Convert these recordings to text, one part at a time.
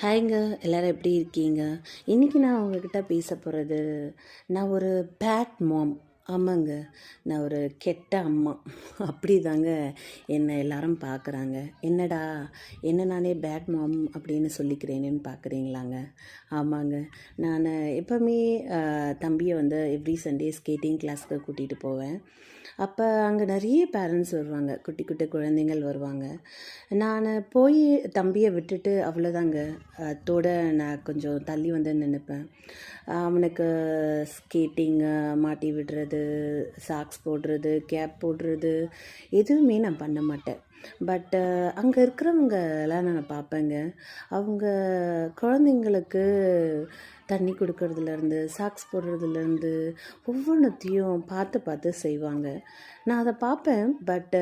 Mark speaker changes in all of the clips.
Speaker 1: ஹாய்ங்க, எல்லோரும் எப்படி இருக்கீங்க? இன்றைக்கி நான் உங்ககிட்ட பேச போகிறது, நான் ஒரு பேட் மாம். ஆமாங்க, நான் ஒரு கெட்ட அம்மா. அப்படி தாங்க என்னை எல்லாரும் பார்க்குறாங்க. என்னடா என்ன நானே பேட் மாம் அப்படின்னு சொல்லிக்கிறேனேன்னு பார்க்குறீங்களாங்க? ஆமாங்க, நான் எப்போவுமே தம்பியை வந்து எவ்ரி சண்டே ஸ்கேட்டிங் கிளாஸ்க்கு கூட்டிகிட்டு போவேன். அப்போ அங்கே நிறைய பேரண்ட்ஸ் வருவாங்க, குட்டி குட்டி குழந்தைங்கள் வருவாங்க. நான் போய் தம்பியை விட்டுட்டு அவ்வளோதாங்க, அதோட நான் கொஞ்சம் தள்ளி வந்து நின்றுப்பேன். அவனுக்கு ஸ்கேட்டிங்கு மாட்டி விடுறது, சாக்ஸ் போடுறது, கேப் போடுறது எதுவுமே நான் பண்ண மாட்டேன். பட்டு அங்கே இருக்கிறவங்கெல்லாம் நான் பார்ப்பேங்க. அவங்க குழந்தைங்களுக்கு தண்ணி கொடுக்கறதுலேருந்து, சாக்ஸ் போடுறதுலேருந்து ஒவ்வொன்றத்தையும் பார்த்து பார்த்து செய்வாங்க. நான் அதை பார்ப்பேன். பட்டு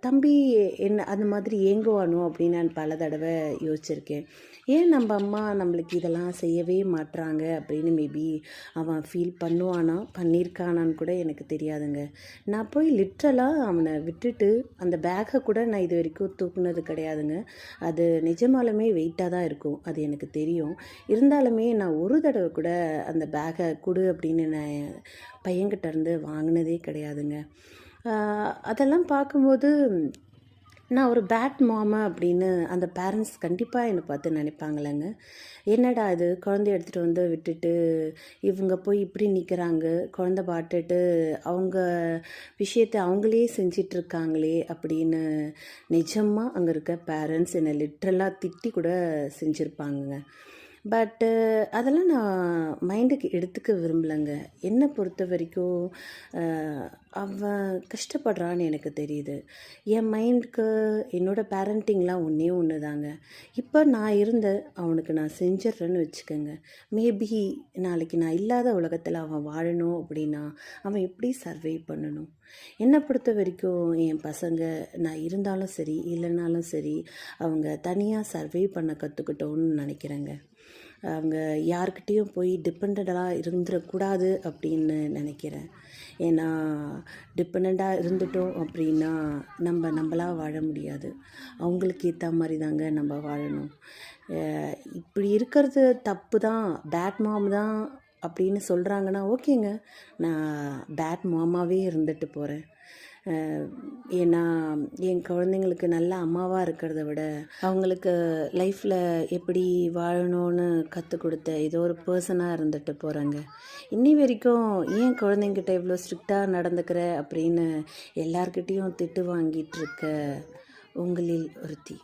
Speaker 1: தம்பி என்ன அந்த மாதிரி ஏங்குவானோ அப்படின்னு நான் பல தடவை யோசிச்சிருக்கேன். ஏன் நம்ம அம்மா நம்மளுக்கு இதெல்லாம் செய்யவே மாட்டுறாங்க அப்படின்னு மேபி அவன் ஃபீல் பண்ணுவானா, பண்ணியிருக்கானான்னு கூட எனக்கு தெரியாதுங்க. நான் போய் லிட்ரலாக அவனை விட்டுட்டு அந்த பேக்கை கூட நான் இது வரைக்கும் தூக்குனது கிடையாதுங்க. அது நிஜமாலுமே வெயிட்டாக தான் இருக்கும், அது எனக்கு தெரியும். இருந்தாலுமே நான் ஒரு தடவை கூட அந்த பேக்கை கொடு அப்படின்னு நான் பையன்கிட்ட இருந்து வாங்கினதே கிடையாதுங்க. அதெல்லாம் பார்க்கும்போது நான் ஒரு பேட் மாமா அப்படின்னு அந்த பேரண்ட்ஸ் கண்டிப்பாக என்னை பார்த்து நினைப்பாங்களேங்க. என்னடா இது, குழந்தைய எடுத்துகிட்டு வந்து விட்டுட்டு இவங்க போய் இப்படி நிற்கிறாங்க, குழந்த பாட்டுட்டு அவங்க விஷயத்தை அவங்களே செஞ்சிட்ருக்காங்களே அப்படின்னு நிஜமாக அங்கே இருக்க பேரண்ட்ஸ் என்னை லிட்ரலாக திட்டி கூட செஞ்சுருப்பாங்கங்க. பட்டு அதெல்லாம் நான் மைண்டுக்கு எடுத்துக்க விரும்பலைங்க. என்னை பொறுத்த வரைக்கும் அவன் கஷ்டப்படுறான்னு எனக்கு தெரியுது. என் மைண்டுக்கு என்னோடய பேரண்டிங்லாம் ஒன்று தாங்க. இப்போ நான் அவனுக்கு நான் செஞ்சிட்றேன்னு வச்சுக்கோங்க. மேபி நாளைக்கு நான் இல்லாத உலகத்தில் அவன் வாழணும் அப்படின்னா அவன் எப்படி சர்வை பண்ணணும்? என்னை பொறுத்த வரைக்கும் என் பசங்க நான் இருந்தாலும் சரி இல்லைனாலும் சரி அவங்க தனியாக சர்வை பண்ண கற்றுக்கிட்டோன்னு நினைக்கிறேங்க. அவங்க யார்கிட்டேயும் போய் டிபெண்டடாக இருந்துடக்கூடாது அப்படின்னு நினைக்கிறேன். ஏன்னா டிபெண்ட்டாக இருந்துட்டோம் அப்படின்னா நம்மளாக வாழ முடியாது. அவங்களுக்கு ஏற்ற மாதிரி தாங்க நம்ம வாழணும். இப்படி இருக்கிறது தப்பு தான், பேட் மாம் தான் அப்படின்னு சொல்கிறாங்கன்னா ஓகேங்க, நான் பேட் மாமாவே இருந்துட்டு போகிறேன். ஏன்னா என் குழந்தைங்களுக்கு நல்ல அம்மாவாக இருக்கிறத விட அவங்களுக்கு லைஃப்பில் எப்படி வாழணும்னு கற்றுக் கொடுத்த ஏதோ ஒரு பர்சனாக இருந்துட்டு போகிறாங்க. இன்னி வரைக்கும் ஏன் குழந்தைங்கிட்ட இவ்வளோ ஸ்ட்ரிக்டாக நடந்துக்கிற அப்படின்னு எல்லார்கிட்டேயும் திட்டு வாங்கிட்டு இருக்க உங்களில் ஒருத்தி.